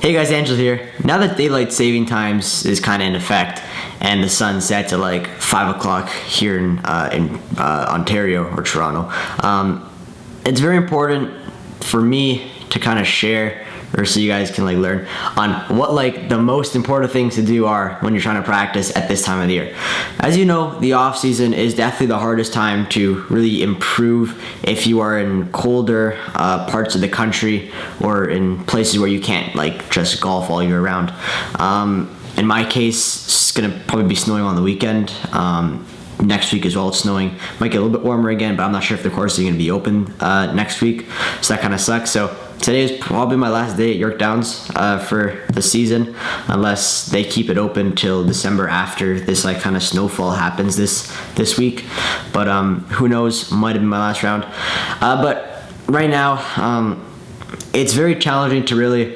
Hey guys, Angelo here. Now that daylight saving times is kind of in effect and the sun sets at like 5 o'clock here in Ontario or Toronto, it's very important for me to kind of share, or so you guys can like learn on what like the most important things to do are when you're trying to practice at this time of the year. As you know, the off season is definitely the hardest time to really improve if you are in colder parts of the country or in places where you can't like just golf all year round. In my case, it's gonna probably be snowing on the weekend. Next week as well, it's snowing. Might get a little bit warmer again, but I'm not sure if the course is going to be open next week, so that kind of sucks. So today is probably my last day at York Downs for the season, unless they keep it open till December after this like kind of snowfall happens this week. But who knows? Might have been my last round. But right now, it's very challenging to really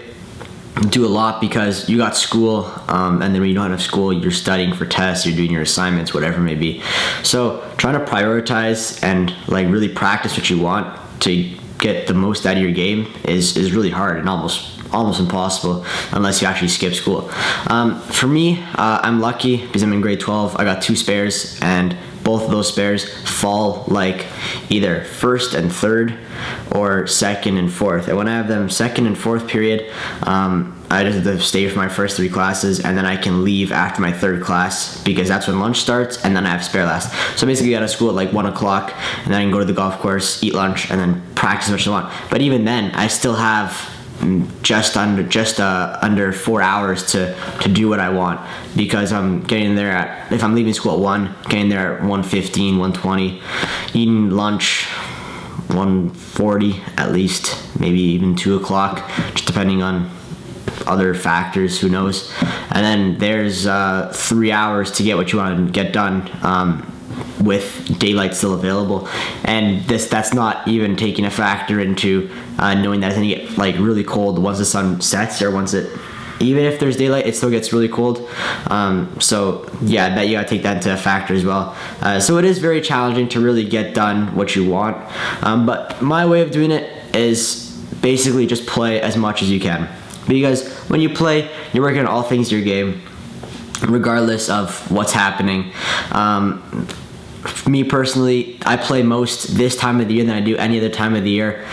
do a lot because you got school, and then when you don't have school, you're studying for tests, you're doing your assignments, whatever it may be. So trying to prioritize and like really practice what you want to get the most out of your game is really hard and almost impossible unless you actually skip school. For me, I'm lucky because I'm in grade 12. I got 2 spares, and both of those spares fall like either first and third or second and fourth. And when I have them second and fourth period, I just have to stay for my first 3 classes, and then I can leave after my third class because that's when lunch starts, and then I have spare last. So basically, I go to school at like 1 o'clock, and then I can go to the golf course, eat lunch, and then practice as much as I want. But even then, I still have just under 4 hours to do what I want, because I'm getting there at, if I'm leaving school at 1, getting there at 1:15, 1:20, eating lunch 1:40 at least, maybe even 2 o'clock, just depending on other factors, who knows. And then there's 3 hours to get what you want to get done with daylight still available, and that's not even taking a factor into knowing that it's going to get like really cold once the sun sets, or even if there's daylight, it still gets really cold. So yeah, that you gotta take that into a factor as well. So it is very challenging to really get done what you want, but my way of doing it is basically just play as much as you can, because when you play, you're working on all things your game regardless of what's happening. Me personally, I play most this time of the year than I do any other time of the year.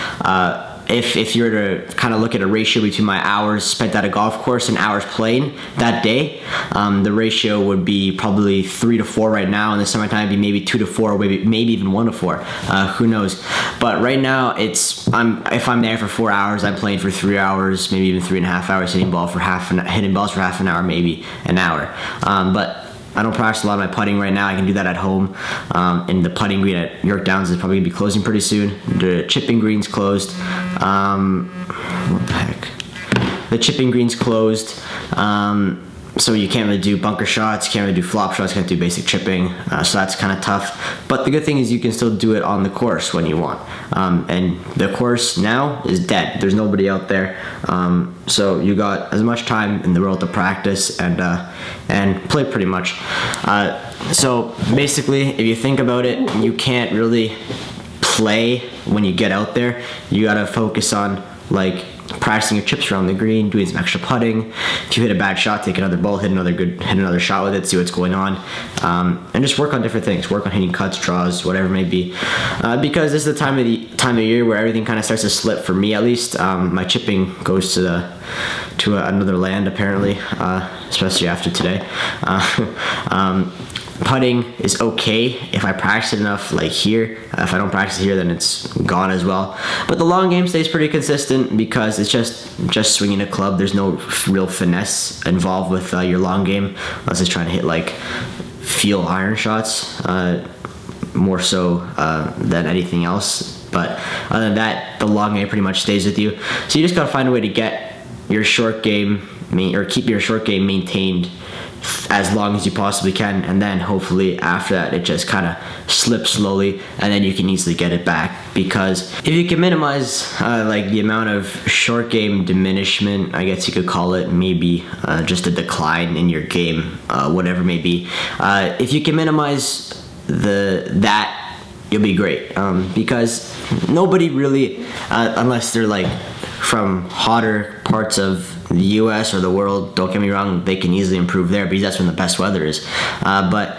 If you were to kind of look at a ratio between my hours spent at a golf course and hours playing that day, the ratio would be probably 3 to 4 right now. In the summertime, it'd be maybe 2 to 4, maybe even 1 to 4. Who knows? But right now, if I'm there for 4 hours, I'm playing for 3 hours, maybe even 3.5 hours, hitting balls for half an hour, maybe an hour. But I don't practice a lot of my putting right now. I can do that at home. And the putting green at York Downs is probably going to be closing pretty soon. The chipping green's closed. What the heck? The chipping green's closed. So you can't really do bunker shots, can't really do flop shots, can't do basic chipping. So that's kind of tough. But the good thing is you can still do it on the course when you want. And the course now is dead. There's nobody out there. So you got as much time in the world to practice and play pretty much. So basically, if you think about it, you can't really play when you get out there. You gotta focus on like practicing your chips around the green, doing some extra putting. If you hit a bad shot, take another ball, hit another shot with it, see what's going on, and just work on different things. Work on hitting cuts, draws, whatever it may be, because this is the time of year where everything kind of starts to slip. For me, at least, my chipping goes to another land apparently, especially after today. Putting is okay if I practice it enough, like here. If I don't practice it here, then it's gone as well. But the long game stays pretty consistent because it's just swinging a club. There's no real finesse involved with your long game, unless it's trying to hit like feel iron shots, more so than anything else. But other than that, the long game pretty much stays with you. So you just gotta find a way to get your short game, or keep your short game maintained as long as you possibly can, and then hopefully after that it just kind of slips slowly, and then you can easily get it back. Because if you can minimize like the amount of short game diminishment, I guess you could call it, maybe just a decline in your game, whatever it may be, if you can minimize that, you'll be great, because nobody really, unless they're like from hotter parts of the US or the world, don't get me wrong, they can easily improve there because that's when the best weather is. But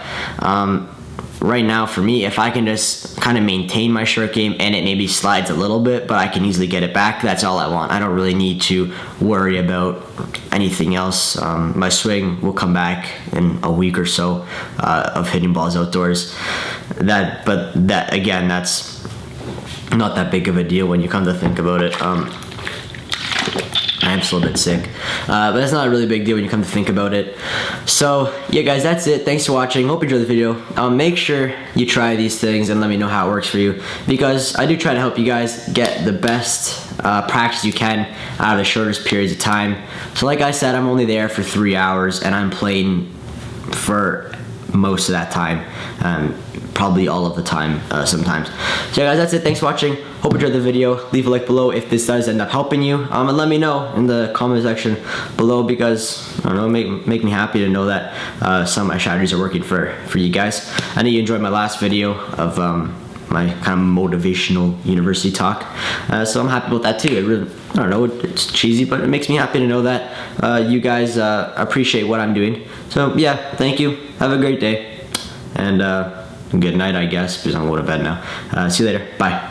right now for me, if I can just kind of maintain my short game and it maybe slides a little bit, but I can easily get it back, that's all I want. I don't really need to worry about anything else. My swing will come back in a week or so of hitting balls outdoors. But again, that's not that big of a deal when you come to think about it. I'm still a bit sick, but that's not a really big deal when you come to think about it. So yeah, guys, that's it. Thanks for watching. Hope you enjoyed the video. Make sure you try these things and let me know how it works for you, because I do try to help you guys get the best practice you can out of the shortest periods of time. So like I said, I'm only there for 3 hours and I'm playing for most of that time, probably all of the time sometimes. So yeah, guys, that's it. Thanks for watching. Hope you enjoyed the video. Leave a like below if this does end up helping you, and let me know in the comment section below, because I don't know, make me happy to know that some of my strategies are working for you guys. I know you enjoyed my last video of my kind of motivational university talk, so I'm happy about that too. It really, I don't know, it's cheesy, but it makes me happy to know that you guys appreciate what I'm doing. So yeah, thank you. Have a great day, and good night, I guess, because I'm going to bed now. See you later. Bye.